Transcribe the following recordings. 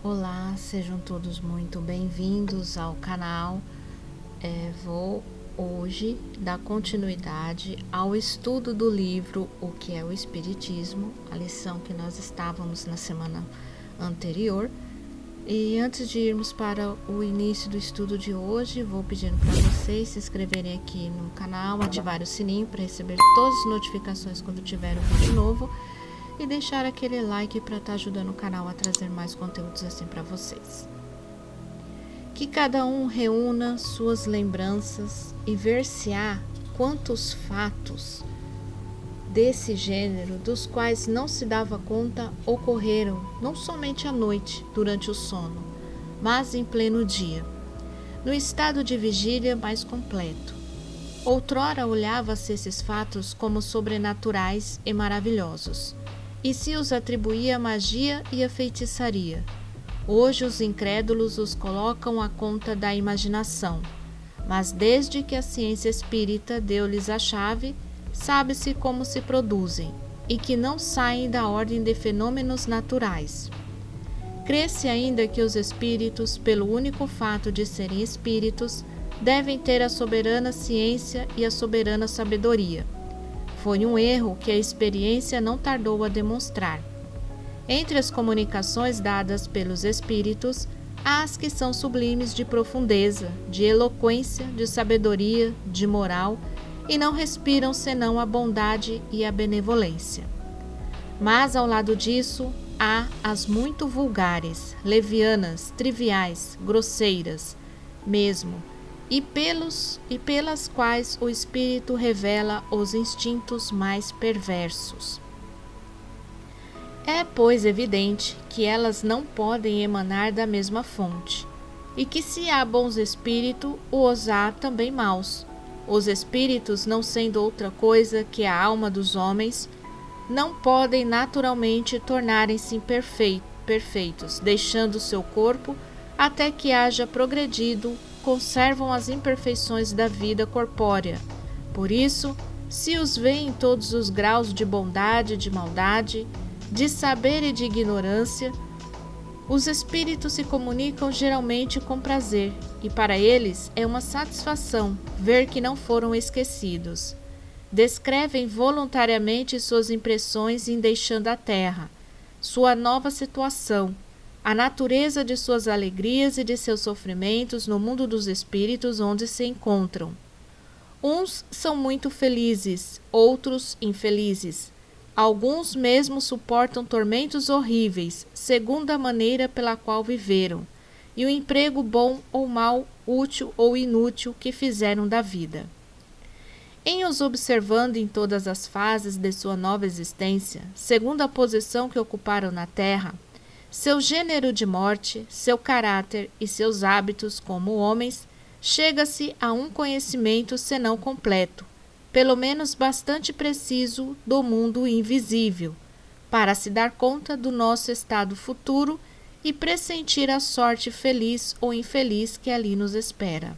Olá, sejam todos muito bem-vindos ao canal. Vou hoje dar continuidade ao estudo do livro O que é o Espiritismo, a lição que nós estávamos na semana anterior. E antes de irmos para o início do estudo de hoje, vou pedindo para vocês se inscreverem aqui no canal, ativar o sininho para receber todas as notificações quando tiver um vídeo novo e deixar aquele like para estar ajudando o canal a trazer mais conteúdos assim para vocês. Que cada um reúna suas lembranças e ver-se-á quantos fatos desse gênero, dos quais não se dava conta, ocorreram não somente à noite, durante o sono, mas em pleno dia, no estado de vigília mais completo. Outrora olhava-se esses fatos como sobrenaturais e maravilhosos, e se os atribuía à magia e à feitiçaria. Hoje os incrédulos os colocam à conta da imaginação, mas desde que a ciência espírita deu-lhes a chave, sabe-se como se produzem, e que não saem da ordem de fenômenos naturais. Crê-se ainda que os espíritos, pelo único fato de serem espíritos, devem ter a soberana ciência e a soberana sabedoria. Foi um erro que a experiência não tardou a demonstrar. Entre as comunicações dadas pelos espíritos, há as que são sublimes de profundeza, de eloquência, de sabedoria, de moral, e não respiram senão a bondade e a benevolência. Mas, ao lado disso, há as muito vulgares, levianas, triviais, grosseiras, mesmo, e pelas quais o espírito revela os instintos mais perversos. É, pois, evidente que elas não podem emanar da mesma fonte, e que se há bons espíritos, os há também maus. Os espíritos, não sendo outra coisa que a alma dos homens, não podem naturalmente tornarem-se perfeitos, deixando seu corpo até que haja progredido, conservam as imperfeições da vida corpórea. Por isso, se os vê em todos os graus de bondade e de maldade, de saber e de ignorância, os espíritos se comunicam geralmente com prazer, e para eles é uma satisfação ver que não foram esquecidos. Descrevem voluntariamente suas impressões em deixando a terra, sua nova situação, a natureza de suas alegrias e de seus sofrimentos no mundo dos espíritos onde se encontram. Uns são muito felizes, outros infelizes. Alguns mesmo suportam tormentos horríveis, segundo a maneira pela qual viveram, e o emprego bom ou mau, útil ou inútil que fizeram da vida. Em os observando em todas as fases de sua nova existência, segundo a posição que ocuparam na terra, seu gênero de morte, seu caráter e seus hábitos como homens, chega-se a um conhecimento senão completo, pelo menos bastante preciso do mundo invisível, para se dar conta do nosso estado futuro e pressentir a sorte feliz ou infeliz que ali nos espera.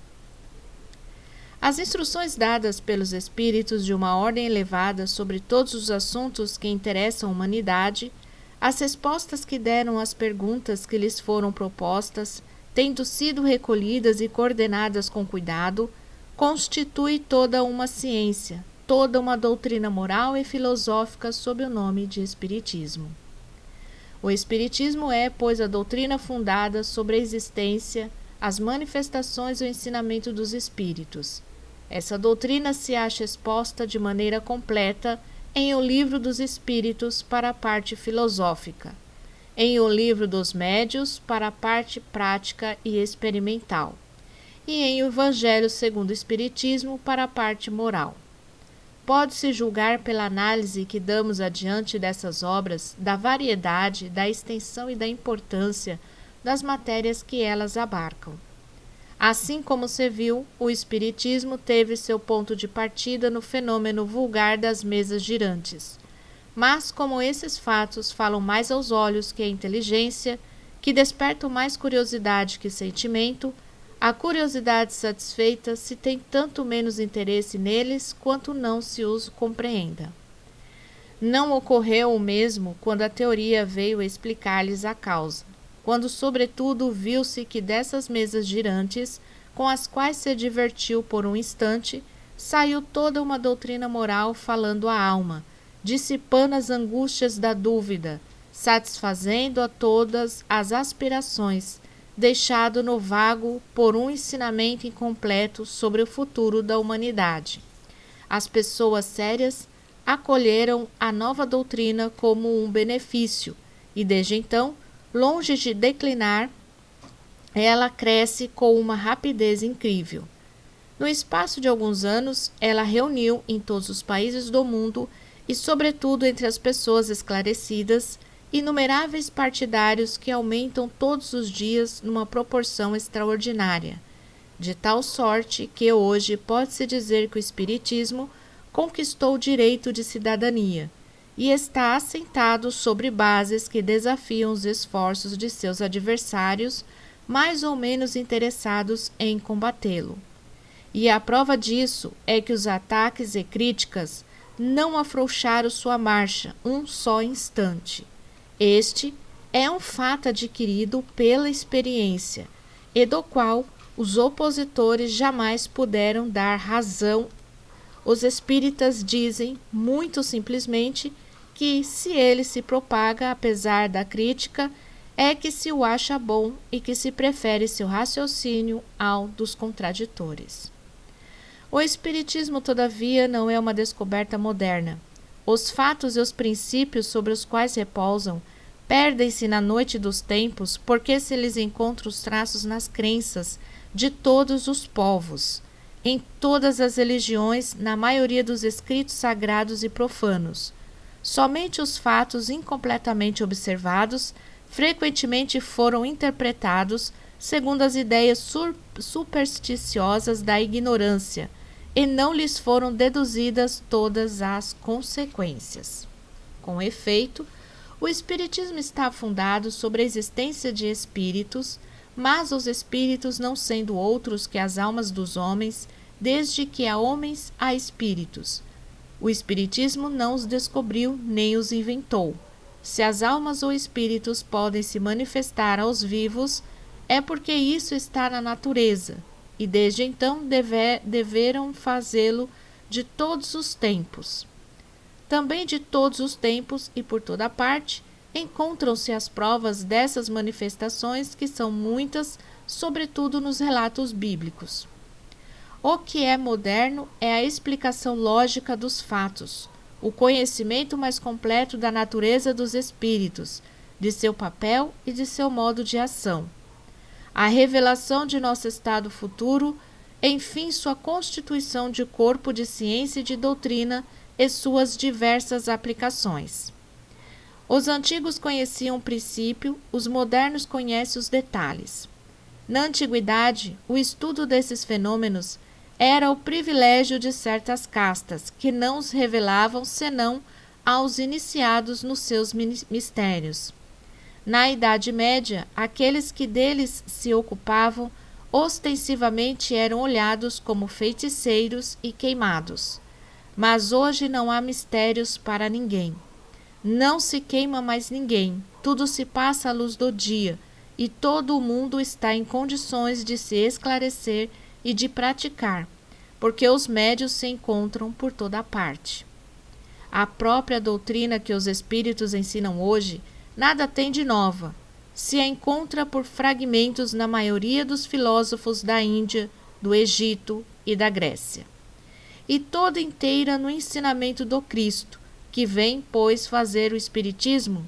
As instruções dadas pelos espíritos de uma ordem elevada sobre todos os assuntos que interessam a humanidade, as respostas que deram às perguntas que lhes foram propostas, tendo sido recolhidas e coordenadas com cuidado, constitui toda uma ciência, toda uma doutrina moral e filosófica sob o nome de Espiritismo. O Espiritismo é, pois, a doutrina fundada sobre a existência, as manifestações e o ensinamento dos espíritos. Essa doutrina se acha exposta de maneira completa em O Livro dos Espíritos para a parte filosófica, em O Livro dos Médios para a parte prática e experimental, e em O Evangelho segundo o Espiritismo para a parte moral. Pode-se julgar pela análise que damos adiante dessas obras da variedade, da extensão e da importância das matérias que elas abarcam. Assim como se viu, o Espiritismo teve seu ponto de partida no fenômeno vulgar das mesas girantes. Mas como esses fatos falam mais aos olhos que a inteligência, que despertam mais curiosidade que sentimento, a curiosidade satisfeita se tem tanto menos interesse neles quanto não se os compreenda. Não ocorreu o mesmo quando a teoria veio explicar-lhes a causa. quando sobretudo viu-se que dessas mesas girantes, com as quais se divertiu por um instante, saiu toda uma doutrina moral falando à alma, dissipando as angústias da dúvida, satisfazendo a todas as aspirações, deixado no vago por um ensinamento incompleto sobre o futuro da humanidade. As pessoas sérias acolheram a nova doutrina como um benefício e, desde então, longe de declinar, ela cresce com uma rapidez incrível. No espaço de alguns anos, ela reuniu em todos os países do mundo e, sobretudo, entre as pessoas esclarecidas, inumeráveis partidários que aumentam todos os dias numa proporção extraordinária, de tal sorte que hoje pode-se dizer que o Espiritismo conquistou o direito de cidadania e está assentado sobre bases que desafiam os esforços de seus adversários, mais ou menos interessados em combatê-lo. E a prova disso é que os ataques e críticas não afrouxaram sua marcha um só instante. Este é um fato adquirido pela experiência, e do qual os opositores jamais puderam dar razão. Os espíritas dizem, muito simplesmente, que se ele se propaga apesar da crítica, é que se o acha bom e que se prefere seu raciocínio ao dos contraditores. O Espiritismo, todavia, não é uma descoberta moderna. Os fatos e os princípios sobre os quais repousam perdem-se na noite dos tempos, porque se lhes encontram os traços nas crenças de todos os povos, em todas as religiões, na maioria dos escritos sagrados e profanos. Somente os fatos incompletamente observados frequentemente foram interpretados segundo as ideias supersticiosas da ignorância, e não lhes foram deduzidas todas as consequências. Com efeito, o Espiritismo está fundado sobre a existência de espíritos, mas os espíritos não sendo outros que as almas dos homens, desde que há homens há espíritos. O Espiritismo não os descobriu nem os inventou. Se as almas ou espíritos podem se manifestar aos vivos, é porque isso está na natureza, e desde então deveram fazê-lo de todos os tempos. Também de todos os tempos e por toda parte, encontram-se as provas dessas manifestações, que são muitas, sobretudo nos relatos bíblicos. O que é moderno é a explicação lógica dos fatos, o conhecimento mais completo da natureza dos espíritos, de seu papel e de seu modo de ação. A revelação de nosso estado futuro, enfim, sua constituição de corpo de ciência e de doutrina e suas diversas aplicações. Os antigos conheciam o princípio, os modernos conhecem os detalhes. Na antiguidade, o estudo desses fenômenos era o privilégio de certas castas, que não os revelavam senão aos iniciados nos seus mistérios. Na Idade Média, aqueles que deles se ocupavam ostensivamente eram olhados como feiticeiros e queimados. Mas hoje não há mistérios para ninguém. Não se queima mais ninguém, tudo se passa à luz do dia, e todo o mundo está em condições de se esclarecer e de praticar, porque os médios se encontram por toda parte. A própria doutrina que os espíritos ensinam hoje nada tem de nova. Se a encontra por fragmentos na maioria dos filósofos da Índia, do Egito e da Grécia. E toda inteira no ensinamento do Cristo, que vem, pois, fazer o Espiritismo.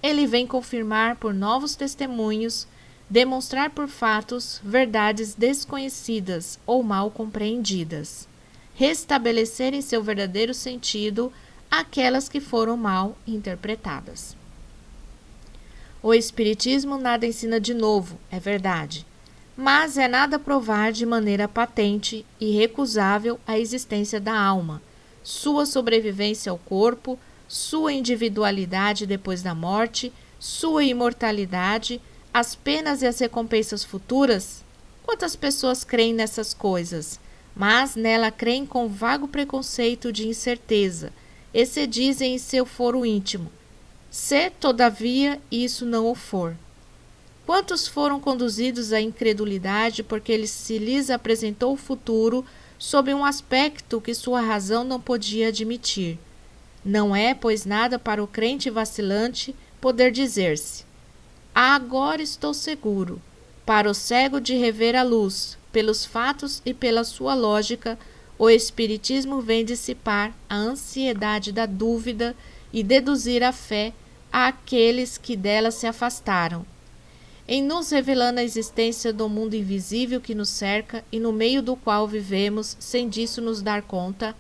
Ele vem confirmar por novos testemunhos, demonstrar por fatos verdades desconhecidas ou mal compreendidas, restabelecer em seu verdadeiro sentido aquelas que foram mal interpretadas. O Espiritismo nada ensina de novo, é verdade, mas é nada provar de maneira patente e irrecusável a existência da alma, sua sobrevivência ao corpo, sua individualidade depois da morte, sua imortalidade, as penas e as recompensas futuras. Quantas pessoas creem nessas coisas, mas nela creem com vago preconceito de incerteza, e se dizem em seu foro íntimo: se, todavia, isso não o for. Quantos foram conduzidos à incredulidade porque se lhes apresentou o futuro sob um aspecto que sua razão não podia admitir? Não é, pois, nada para o crente vacilante poder dizer-se: agora estou seguro. Para o cego de rever a luz, pelos fatos e pela sua lógica, o Espiritismo vem dissipar a ansiedade da dúvida e deduzir a fé àqueles que dela se afastaram. Em nos revelando a existência do mundo invisível que nos cerca e no meio do qual vivemos sem disso nos dar conta,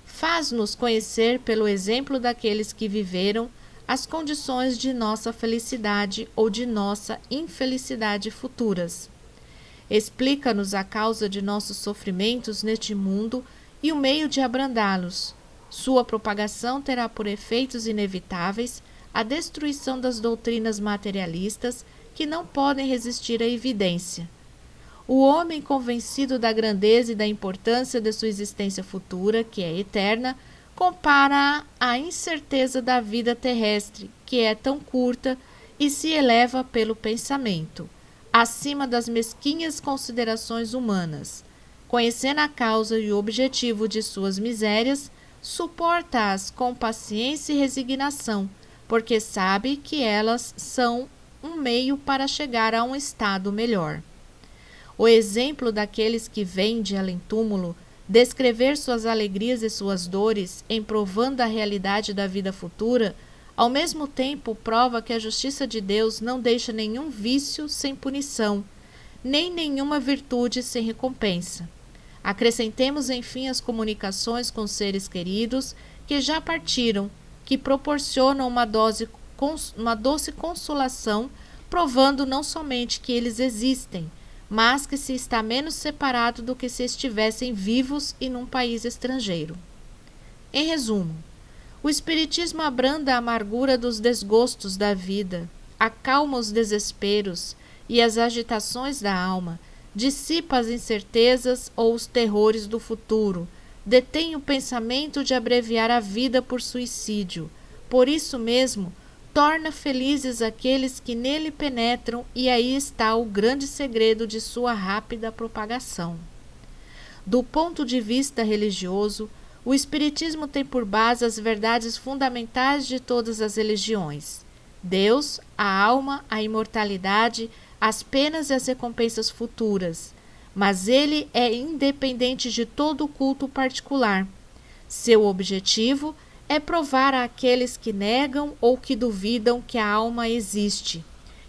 faz-nos conhecer pelo exemplo daqueles que viveram as condições de nossa felicidade ou de nossa infelicidade futuras. Explica-nos a causa de nossos sofrimentos neste mundo e o meio de abrandá-los. Sua propagação terá por efeitos inevitáveis a destruição das doutrinas materialistas que não podem resistir à evidência. O homem convencido da grandeza e da importância de sua existência futura, que é eterna, compara-a à incerteza da vida terrestre, que é tão curta e se eleva pelo pensamento, acima das mesquinhas considerações humanas. Conhecendo a causa e o objetivo de suas misérias, suporta-as com paciência e resignação, porque sabe que elas são um meio para chegar a um estado melhor. O exemplo daqueles que vêm de além-túmulo descrever suas alegrias e suas dores em provando a realidade da vida futura, ao mesmo tempo prova que a justiça de Deus não deixa nenhum vício sem punição, nem nenhuma virtude sem recompensa. Acrescentemos, enfim, as comunicações com seres queridos que já partiram, que proporcionam uma doce consolação, provando não somente que eles existem, mas que se está menos separado do que se estivessem vivos e num país estrangeiro. Em resumo, o Espiritismo abranda a amargura dos desgostos da vida, acalma os desesperos e as agitações da alma, dissipa as incertezas ou os terrores do futuro, detém o pensamento de abreviar a vida por suicídio. Por isso mesmo, torna felizes aqueles que nele penetram, e aí está o grande segredo de sua rápida propagação. Do ponto de vista religioso, o Espiritismo tem por base as verdades fundamentais de todas as religiões: Deus, a alma, a imortalidade, as penas e as recompensas futuras. Mas ele é independente de todo culto particular. Seu objetivo é provar àqueles que negam ou que duvidam que a alma existe,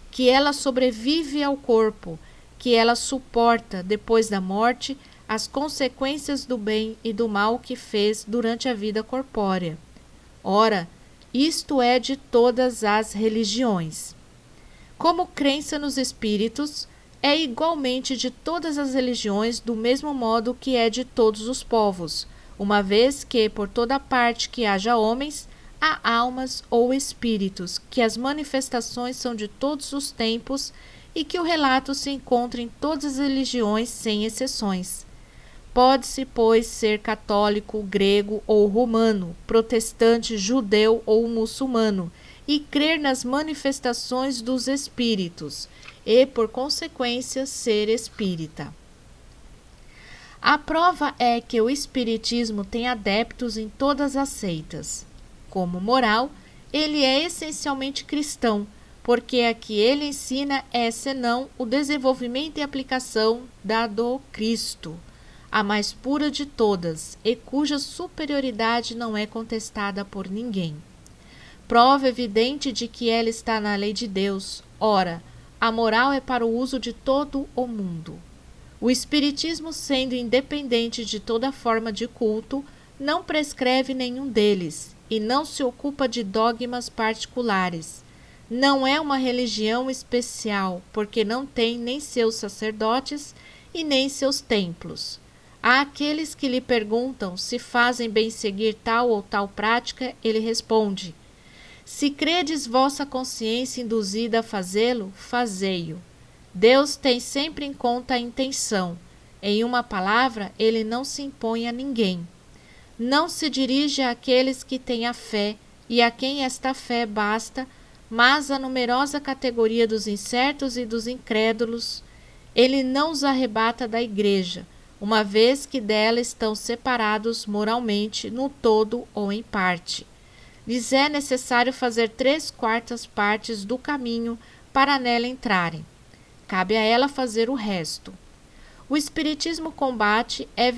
que ela sobrevive ao corpo, que ela suporta, depois da morte, as consequências do bem e do mal que fez durante a vida corpórea. Ora, isto é de todas as religiões. Como crença nos espíritos, é igualmente de todas as religiões, do mesmo modo que é de todos os povos, uma vez que, por toda parte que haja homens, há almas ou espíritos, que as manifestações são de todos os tempos e que o relato se encontra em todas as religiões, sem exceções. Pode-se, pois, ser católico, grego ou romano, protestante, judeu ou muçulmano, e crer nas manifestações dos espíritos, e, por consequência, ser espírita. A prova é que o Espiritismo tem adeptos em todas as seitas. Como moral, ele é essencialmente cristão, porque a que ele ensina é, senão, o desenvolvimento e aplicação da do Cristo, a mais pura de todas, e cuja superioridade não é contestada por ninguém. Prova evidente de que ela está na lei de Deus. Ora, a moral é para o uso de todo o mundo. O Espiritismo, sendo independente de toda forma de culto, não prescreve nenhum deles e não se ocupa de dogmas particulares. Não é uma religião especial, porque não tem nem seus sacerdotes e nem seus templos. A aqueles que lhe perguntam se fazem bem seguir tal ou tal prática, ele responde: se credes vossa consciência induzida a fazê-lo, fazei-o. Deus tem sempre em conta a intenção. Em uma palavra, ele não se impõe a ninguém. Não se dirige àqueles que têm a fé e a quem esta fé basta, mas a numerosa categoria dos incertos e dos incrédulos, ele não os arrebata da igreja, uma vez que dela estão separados moralmente no todo ou em parte. Lhes é necessário fazer 3/4 partes do caminho para nela entrarem. Cabe a ela fazer o resto. O Espiritismo combate, é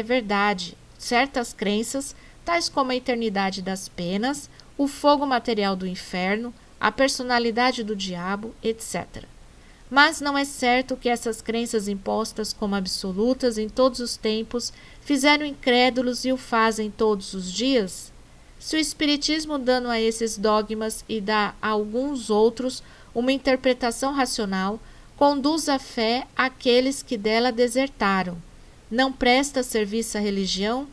verdade, certas crenças, tais como a eternidade das penas, o fogo material do inferno, a personalidade do diabo, etc. Mas não é certo que essas crenças impostas como absolutas em todos os tempos fizeram incrédulos e o fazem todos os dias? Se o Espiritismo, dando a esses dogmas e dá a alguns outros uma interpretação racional, conduz à fé aqueles que dela desertaram, não presta serviço à religião?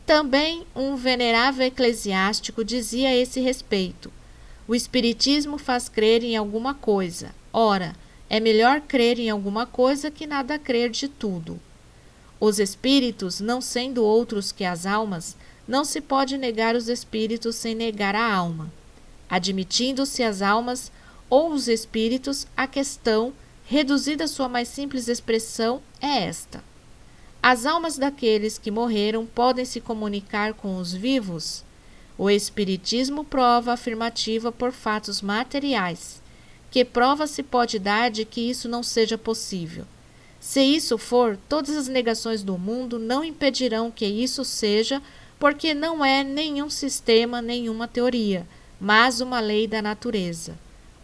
Também um venerável eclesiástico dizia a esse respeito: o Espiritismo faz crer em alguma coisa. Ora, é melhor crer em alguma coisa que nada crer de tudo. Os espíritos, não sendo outros que as almas, não se pode negar os espíritos sem negar a alma. Admitindo-se as almas ou os espíritos, a questão, reduzida à sua mais simples expressão, é esta: as almas daqueles que morreram podem se comunicar com os vivos? O Espiritismo prova a afirmativa por fatos materiais. Que prova se pode dar de que isso não seja possível? Se isso for, todas as negações do mundo não impedirão que isso seja, porque não é nenhum sistema, nenhuma teoria, mas uma lei da natureza.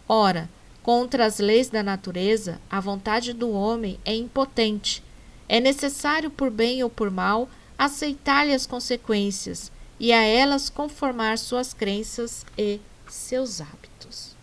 Ora, contra as leis da natureza, a vontade do homem é impotente. É necessário, por bem ou por mal, aceitar-lhe as consequências e a elas conformar suas crenças e seus hábitos.